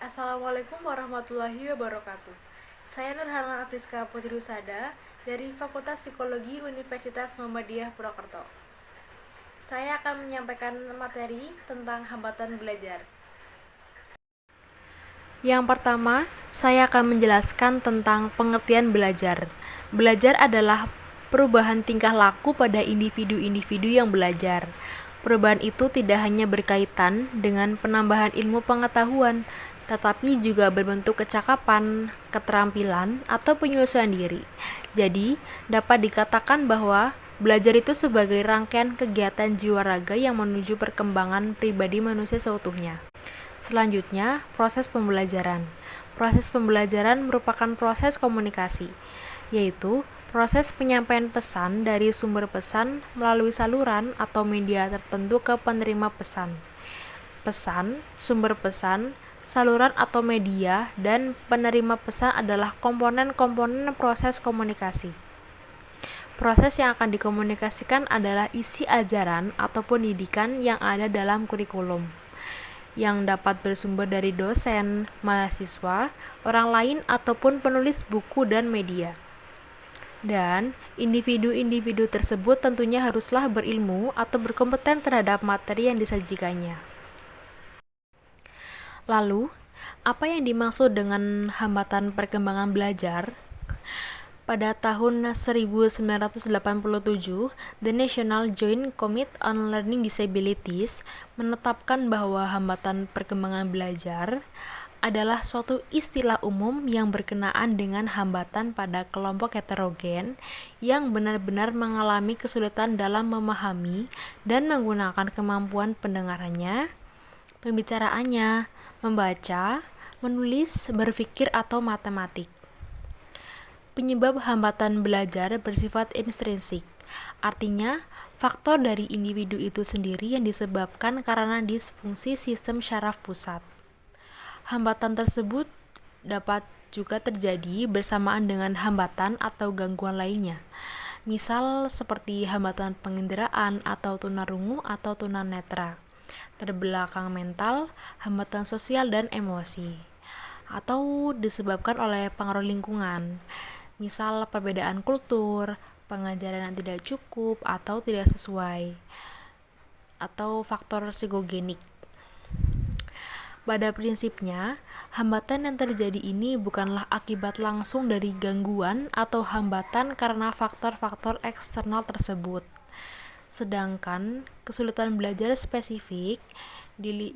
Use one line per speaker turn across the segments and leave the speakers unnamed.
Assalamualaikum warahmatullahi wabarakatuh. Saya Nurhana Afriska Putri Rusada dari Fakultas Psikologi Universitas Muhammadiyah Purwokerto. Saya akan menyampaikan materi tentang hambatan belajar. Yang pertama, saya akan menjelaskan tentang pengertian belajar. Belajar adalah perubahan tingkah laku pada individu-individu yang belajar. Perubahan itu tidak hanya berkaitan dengan penambahan ilmu pengetahuan, tetapi juga berbentuk kecakapan, keterampilan, atau penyesuaian diri. Jadi, dapat dikatakan bahwa belajar itu sebagai rangkaian kegiatan jiwa raga yang menuju perkembangan pribadi manusia seutuhnya. Selanjutnya, proses pembelajaran. Proses pembelajaran merupakan proses komunikasi, yaitu proses penyampaian pesan dari sumber pesan melalui saluran atau media tertentu ke penerima pesan. Pesan, sumber pesan, saluran atau media, dan penerima pesan adalah komponen-komponen proses komunikasi. Proses yang akan dikomunikasikan adalah isi ajaran ataupun didikan yang ada dalam kurikulum, yang dapat bersumber dari dosen, mahasiswa, orang lain, ataupun penulis buku dan media. Dan individu-individu tersebut tentunya haruslah berilmu atau berkompeten terhadap materi yang disajikannya. Lalu, apa yang dimaksud dengan hambatan perkembangan belajar? Pada tahun 1987, The National Joint Committee on Learning Disabilities menetapkan bahwa hambatan perkembangan belajar adalah suatu istilah umum yang berkenaan dengan hambatan pada kelompok heterogen yang benar-benar mengalami kesulitan dalam memahami dan menggunakan kemampuan pendengarannya, pembicaraannya, membaca, menulis, berpikir, atau matematik. Penyebab hambatan belajar bersifat intrinsik, artinya faktor dari individu itu sendiri yang disebabkan karena disfungsi sistem syaraf pusat. Hambatan tersebut dapat juga terjadi bersamaan dengan hambatan atau gangguan lainnya. Misal seperti hambatan penginderaan atau tunarungu atau tunanetra, terbelakang mental, hambatan sosial dan emosi, atau disebabkan oleh pengaruh lingkungan. Misal perbedaan kultur, pengajaran yang tidak cukup atau tidak sesuai, atau faktor psikogenik. Pada prinsipnya, hambatan yang terjadi ini bukanlah akibat langsung dari gangguan atau hambatan karena faktor-faktor eksternal tersebut. Sedangkan kesulitan belajar spesifik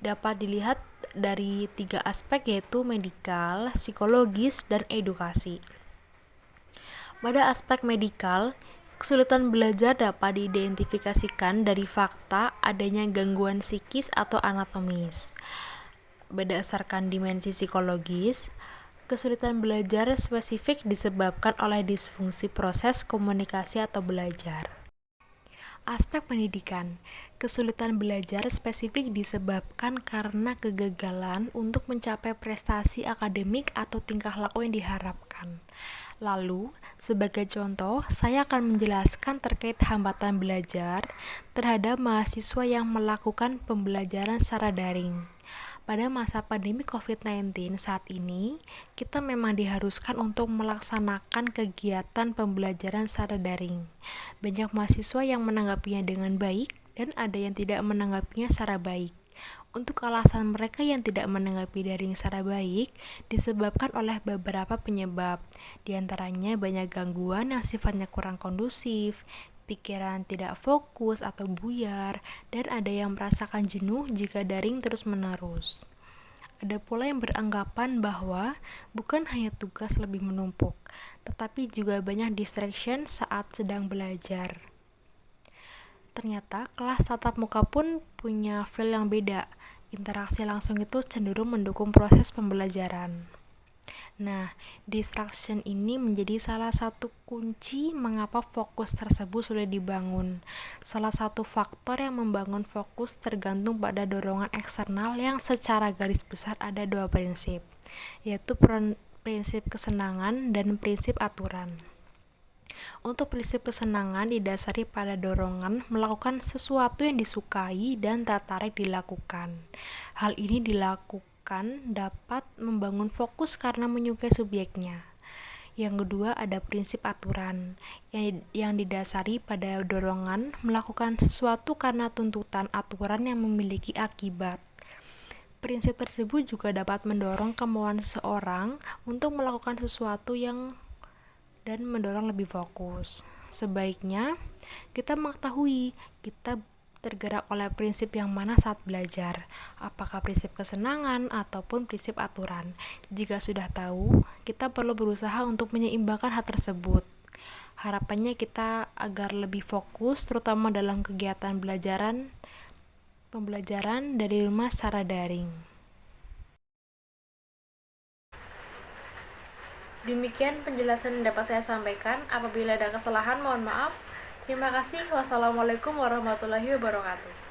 dapat dilihat dari 3 aspek, yaitu medikal, psikologis, dan edukasi. Pada aspek medikal, kesulitan belajar dapat diidentifikasikan dari fakta adanya gangguan psikis atau anatomis. Berdasarkan dimensi psikologis, kesulitan belajar spesifik disebabkan oleh disfungsi proses komunikasi atau belajar. Aspek pendidikan, kesulitan belajar spesifik disebabkan karena kegagalan untuk mencapai prestasi akademik atau tingkah laku yang diharapkan. Lalu, sebagai contoh, saya akan menjelaskan terkait hambatan belajar terhadap mahasiswa yang melakukan pembelajaran secara daring. Pada masa pandemi COVID-19 saat ini, kita memang diharuskan untuk melaksanakan kegiatan pembelajaran secara daring. Banyak mahasiswa yang menanggapinya dengan baik dan ada yang tidak menanggapinya secara baik. Untuk alasan mereka yang tidak menanggapi daring secara baik disebabkan oleh beberapa penyebab, di antaranya banyak gangguan yang sifatnya kurang kondusif, pikiran tidak fokus atau buyar, dan ada yang merasakan jenuh jika daring terus-menerus. Ada pula yang beranggapan bahwa bukan hanya tugas lebih menumpuk, tetapi juga banyak distraction saat sedang belajar. Ternyata kelas tatap muka pun punya feel yang beda. Interaksi langsung itu cenderung mendukung proses pembelajaran. Nah, distraction ini menjadi salah satu kunci mengapa fokus tersebut sulit dibangun. Salah satu faktor yang membangun fokus tergantung pada dorongan eksternal yang secara garis besar ada 2 prinsip, yaitu prinsip kesenangan dan prinsip aturan. Untuk prinsip kesenangan didasari pada dorongan melakukan sesuatu yang disukai dan tertarik dilakukan. Hal ini dilakukan bahkan dapat membangun fokus karena menyukai subjeknya. Yang kedua, ada prinsip aturan yang didasari pada dorongan melakukan sesuatu karena tuntutan aturan yang memiliki akibat. Prinsip tersebut juga dapat mendorong kemauan seseorang untuk melakukan sesuatu dan mendorong lebih fokus. Sebaiknya kita mengetahui kita tergerak oleh prinsip yang mana saat belajar, apakah prinsip kesenangan ataupun prinsip aturan. Jika sudah tahu, kita perlu berusaha untuk menyeimbangkan hal tersebut. Harapannya kita agar lebih fokus, terutama dalam kegiatan pembelajaran dari rumah secara daring. Demikian penjelasan yang dapat saya sampaikan. Apabila ada kesalahan, mohon maaf. Terima kasih. Wassalamualaikum warahmatullahi wabarakatuh.